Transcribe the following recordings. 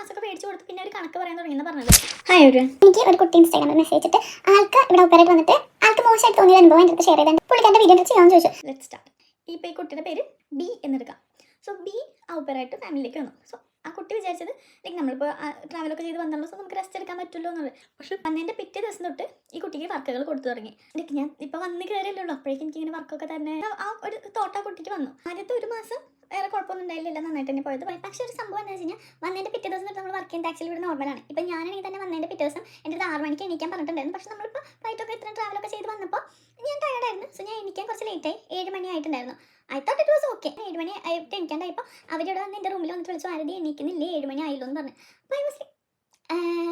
മാസമൊക്കെ മേടിച്ച് കൊടുത്ത് പിന്നെ ഒരു കണക്ക് പറയാൻ തുടങ്ങിയെന്ന് പറഞ്ഞത്. ഹായ് ഒരു എനിക്ക് ഒരു കുട്ടി ഇൻസ്റ്റാഗ്രാമിൽ മെസ്സേജ് ഇട്ട് ആൾക്ക് ഇവിടെ ഒപ്പരായിട്ട് വന്നിട്ട് ആൾക്ക് മോശമായിട്ട് തോന്നിയ അനുഭവം എൻ്റെ അടുത്ത് ഷെയർ ചെയ്താൽ പുള്ളിക്കാരുടെ വീഡിയോ ചെയ്യാമെന്ന് ചോദിച്ചു. Let start. ഇപ്പോൾ ഈ കുട്ടിയുടെ പേര് ബി എന്നെടുക്കാം. സോ ബി ആ ഒപ്പരായിട്ട് ഫാമിലിയിലേക്ക് വന്നു. സോ ആ കുട്ടി വിചാരിച്ചത് ലൈക്ക് നമ്മളിപ്പോൾ ട്രാവലൊക്കെ ചെയ്ത് വന്നല്ലോ, സോ നമുക്ക് റെസ്റ്റ് എടുക്കാൻ പറ്റുമല്ലോ എന്നുള്ളത്. പക്ഷേ വന്നതിൻ്റെ പിറ്റേ ദിവസം തൊട്ട് ഈ കുട്ടിക്ക് വർക്കുകൾ കൊടുത്തു തുടങ്ങി. ലൈക്ക് ഞാൻ ഇപ്പോൾ വന്ന് കയറിയല്ലോ, അപ്പോഴേക്കും എനിക്കിങ്ങനെ വർക്കൊക്കെ തന്നെ ആ ഒരു തോട്ട് ആ കുട്ടിക്ക് വന്നു. ആദ്യത്തെ ഒരു മാസം വേറെ കുഴപ്പമൊന്നും ഉണ്ടായില്ല, നന്നായിട്ട് തന്നെ പോയത്. പക്ഷേ ഒരു സംഭവം എന്താ വെച്ച് കഴിഞ്ഞാൽ വന്നതിൻ്റെ പിറ്റേ ദിവസം തൊട്ട് നമ്മൾ വർക്ക് ചെയ്യുന്നത് ആക്ച്വലി ഇവിടെ നോർമലാണ്. ഇപ്പം ഞാനാണെങ്കിൽ തന്നെ വന്നതിൻ്റെ പിറ്റേ ദിവസം എൻ്റെ അടുത്ത് 6 മണിക്ക് എണീക്കാൻ പറഞ്ഞിട്ടുണ്ടായിരുന്നു. പക്ഷേ നമ്മളിപ്പോൾ ഫ്ലൈറ്റൊക്കെ ഇത്രയും ട്രാവലൊക്കെ ചെയ്ത് വന്നപ്പോൾ ഞാൻ ടയർഡായിരുന്നു. സോ ഞാൻ എണീക്കാൻ കുറച്ച് ലേറ്റായി, 7 മണി ആയിട്ടുണ്ടായിരുന്നു. I thought it was okay. 7 മണി ആയിട്ട് എണീക്കാണ്ടായപ്പോൾ അവരിവിടെ വന്ന് എൻ്റെ റൂമിൽ വന്നിട്ട് വിളിച്ചു, ആരതി എണീക്കുന്നില്ലേ, 7 മണി ആയില്ലോ എന്ന് പറഞ്ഞു. അപ്പോൾ ഐ വാസ് ലൈക്ക്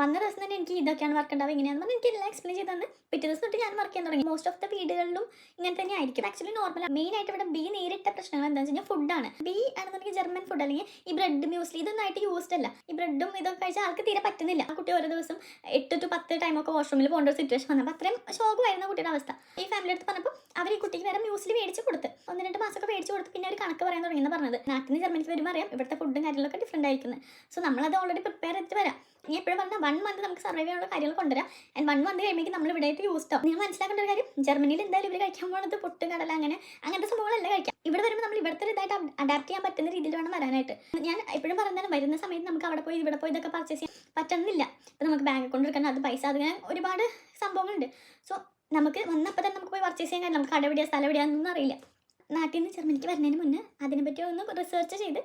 വന്ന ദിവസം തന്നെ എനിക്ക് ഇതൊക്കെയാണ് വർക്ക് ഉണ്ടാവുക, ഇങ്ങനെയാണെന്ന് പറഞ്ഞാൽ എനിക്ക് എല്ലാം എക്സ്പ്ലെയിൻ ചെയ്ത് തന്ന് പിറ്റേ ദിവസം തൊട്ട് ഞാൻ വർക്ക് ചെയ്യാൻ തുടങ്ങി. മോസ്റ്റ് ഓഫ് ദ വീടുകളിലും ഇങ്ങനെ തന്നെ ആയിരിക്കും. ആക്ച്വലി നോർമൽ മെയിൻ ആയിട്ട് ഇവിടെ ബി നേരിട്ട പ്രശ്നങ്ങൾ എന്താണെന്ന് വെച്ച് കഴിഞ്ഞാൽ ഫുഡാണ്. ബി ആണെന്നുണ്ടെങ്കിൽ ജർമ്മൻ ഫുഡ് അല്ലെങ്കിൽ ഈ ബ്രെഡ് മ്യൂസ്ലി ഇതൊന്നും ആയിട്ട് യൂസ്ഡ് അല്ല. ഈ ബ്രെഡും ഇതൊക്കെ കഴിച്ചാൽ ആൾക്ക് തീരെ പറ്റുന്നില്ല. ആ കുട്ടി ഓരോ ദിവസം 8 to 10 ടൈമൊക്കെ വാഷ്റൂമിൽ പോകേണ്ട ഒരു സിറ്റുവേഷൻ വന്നപ്പോൾ അത്രയും ശോകമായിരുന്നു കുട്ടിയുടെ അവസ്ഥ. ഈ ഫാമിലി അടുത്ത് പറഞ്ഞപ്പോൾ അവർ ഈ കുട്ടിക്ക് വേറെ മ്യൂസ്ലി മേടിച്ച് കൊടുത്ത് 1-2 മാസമൊക്കെ മേടിച്ച് കൊടുത്ത് പിന്നെ ഒരു കണക്ക് പറയാൻ തുടങ്ങിയെന്ന് പറഞ്ഞത്. നാട്ടിൽ നിന്ന് ജർമ്മനിക്ക് വരുമ്പോൾ അറിയാം ഇവിടുത്തെ ഫുഡും കാര്യങ്ങളൊക്കെ ഡിഫറെൻ്റ് ആയിരിക്കുന്നത്. സോ നമ്മളത് ഓൾറെഡി പ്രിപ്പയർ ചെയ്തിട്ട് വരാം. ഞാൻ എപ്പോഴും പറഞ്ഞാൽ 1 month നമുക്ക് സർവൈവ് ചെയ്യാനുള്ള കാര്യങ്ങൾ കൊണ്ടുവരാം. ആൻഡ് 1 month കഴിയുമ്പോൾ നമ്മൾ ഇവിടെ ആയിട്ട് യൂസ്ഡ് ആവും. നിങ്ങൾ മനസ്സിലാക്കേണ്ട ഒരു കാര്യം, ജർമ്മനിയിൽ എന്തായാലും ഇവർ കഴിക്കാൻ പോകുന്നത് പൊട്ടും കടല അങ്ങനത്തെ സംഭവങ്ങളല്ല കഴിക്കാം. ഇവിടെ വരുമ്പോൾ നമ്മൾ ഇവിടുത്തെ ഇതായിട്ട് അഡാപ്റ്റ് ചെയ്യാൻ പറ്റുന്ന രീതിയിൽ വേണം വരാനായിട്ട്. ഞാൻ എപ്പോഴും പറയുന്നത് വരുന്ന സമയത്ത് നമുക്ക് അവിടെ പോയി ഇവിടെ പോയി ഇതൊക്കെ പർച്ചേസ് ചെയ്യാൻ പറ്റുന്നില്ല. ഇപ്പം നമുക്ക് ബാങ്ക് അക്കൗണ്ട് എടുക്കാൻ അത് പൈസ അതിങ്ങനെ ഒരുപാട് സംഭവങ്ങളുണ്ട്. സോ നമുക്ക് വന്നപ്പോൾ തന്നെ നമുക്ക് പോയി പർച്ചേസ് ചെയ്യാൻ കാര്യം നമുക്ക് കട എവിടെയാണ് സ്ഥലം എവിടെയാണെന്നൊന്നും അറിയില്ല. നാട്ടിൽ നിന്ന് ജർമ്മനിക്ക് വരുന്നതിന് മുന്നേ അതിനെപ്പറ്റി ഒന്ന് റിസർച്ച് ചെയ്ത്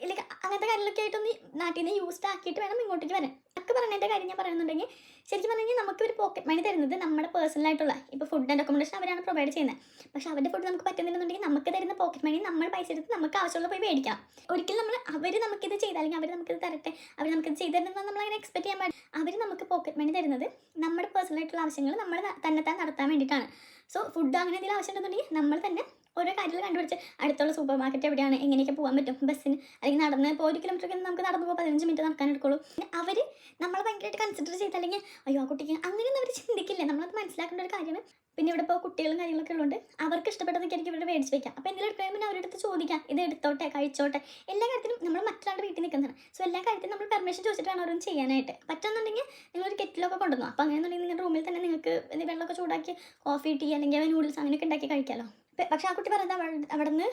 ലൈക്ക് അങ്ങനത്തെ കാര്യങ്ങളൊക്കെ ആയിട്ടൊന്ന് നാട്ടിൽ നിന്ന് യൂസ്ഡ് ആക്കിയിട്ട് വേണം ഇങ്ങോട്ടേക്ക് വരാൻ. ഒക്കെ പറഞ്ഞതിൻ്റെ കാര്യം ഞാൻ പറയുന്നുണ്ടെങ്കിൽ ശരിക്കും പറഞ്ഞു കഴിഞ്ഞാൽ നമുക്ക് ഒരു പോക്കറ്റ് മണി തരുന്നത് നമ്മുടെ പേഴ്സണലായിട്ടുള്ള ഇപ്പോൾ ഫുഡ് ആൻഡ് അക്കോമഡേഷൻ അവരാണ് പ്രൊവൈഡ് ചെയ്യുന്നത്. പക്ഷേ അവരുടെ ഫുഡ് നമുക്ക് പറ്റുന്നില്ലെന്നുണ്ടെങ്കിൽ നമുക്ക് തരുന്ന പോക്കറ്റ് മണി നമ്മൾ പൈസ എടുത്ത് നമുക്ക് ആവശ്യമുള്ള പോയി മേടിക്കാം. ഒരിക്കലും അവർ നമുക്കിത് ചെയ്താൽ അല്ലെങ്കിൽ അവർ നമുക്കിത് തരട്ടെ, അവർ നമുക്കിത് ചെയ്ത് തരുന്നത് നമ്മളങ്ങനെ എക്സ്പെക്ട് ചെയ്യാൻ പാടില്ല. അവർ നമുക്ക് പോക്കറ്റ് മണി തരുന്നത് നമ്മുടെ പേഴ്സണലായിട്ടുള്ള ആവശ്യങ്ങൾ നമ്മൾ തന്നെ നടത്താൻ വേണ്ടിയിട്ടാണ്. സോ ഫുഡ് അങ്ങനെ എന്തെങ്കിലും ആവശ്യം ഉണ്ടെന്നുണ്ടെങ്കിൽ നമ്മൾ തന്നെ ഓരോ കാര്യങ്ങൾ കണ്ടുപിടിച്ച് അടുത്തുള്ള സൂപ്പർ മാർക്കറ്റ് എവിടെയാണ്, എങ്ങനെയൊക്കെ പോകാൻ പറ്റും, ബസ്സിന് അല്ലെങ്കിൽ നടന്ന് ഇപ്പോൾ 1 കിലോമീറ്റർ നമുക്ക് നടന്നു പോകുമ്പോൾ 15 മിനിറ്റ് നടക്കാൻ എടുക്കുള്ളൂ. അവർ നമ്മളെ ഭയങ്കരമായിട്ട് കൺസിഡർ ചെയ്ത് അല്ലെങ്കിൽ അയ്യോ ആ കുട്ടിക്ക് അങ്ങനെയൊന്നും അവർ ചിന്തിക്കില്ല. നമ്മളത് മനസ്സിലാക്കേണ്ട ഒരു കാര്യമാണ്. പിന്നെ ഇവിടെ ഇപ്പോൾ കുട്ടികളും കാര്യങ്ങളൊക്കെ ഉള്ളതുകൊണ്ട് അവർക്ക് ഇഷ്ടപ്പെട്ടതൊക്കെ എനിക്ക് ഇവിടെ മേടിച്ച് വയ്ക്കാം. അപ്പോൾ എന്തെങ്കിലും എടുക്കാൻ പിന്നെ അവരുടെ അടുത്ത് ചോദിക്കാം, ഇത് എടുത്തോട്ടെ കഴിച്ചോട്ടെ. എല്ലാ കാര്യത്തിലും നമ്മൾ മറ്റൊരാളുടെ വീട്ടിൽ നിൽക്കുന്നതാണ്. സോ എല്ലാ കാര്യത്തിലും നമ്മൾ പെർമിഷൻ ചോദിച്ചിട്ടാണ് ഓരോന്നും ചെയ്യാനായിട്ട്. പറ്റുന്നുണ്ടെങ്കിൽ നിങ്ങളൊരു കെറ്റിലൊക്കെ കൊണ്ടുവന്നു. അപ്പോൾ അങ്ങനെയാണെന്നുണ്ടെങ്കിൽ നിങ്ങളുടെ റൂമിൽ തന്നെ നിങ്ങൾക്ക് വെള്ളമൊക്കെ ചൂടാക്കി കോഫി ടീ അല്ലെങ്കിൽ നൂഡിൽസ് അങ്ങനെയൊക്കെ ഉണ്ടാക്കി കഴിക്കാമല്ലോ. പക്ഷേ ആ കുട്ടി പറയുന്നത് അവിടെ നിന്ന്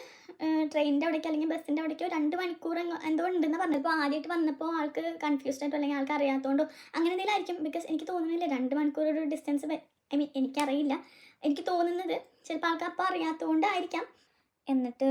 ട്രെയിനിൻ്റെ അവിടേക്ക് അല്ലെങ്കിൽ ബസ്സിൻ്റെ അവിടേക്കോ 2 മണിക്കൂർ എന്തോ ഉണ്ടെന്ന് പറഞ്ഞപ്പോൾ ആദ്യമായിട്ട് വന്നപ്പോൾ ആൾക്ക് കൺഫ്യൂസ്ഡ് ആയിട്ടോ അല്ലെങ്കിൽ ആൾക്ക് അറിയാത്തതുകൊണ്ടോ അങ്ങനെ എന്തെങ്കിലും ആയിരിക്കും. ബിക്കോസ് എനിക്ക് തോന്നുന്നില്ല 2 മണിക്കൂർ ഒരു ഡിസ്റ്റൻസ്. ഐ മീൻ എനിക്കറിയില്ല, എനിക്ക് തോന്നുന്നത് ചിലപ്പോൾ ആൾക്ക് അപ്പോൾ അറിയാത്തതുകൊണ്ടായിരിക്കാം. എന്നിട്ട്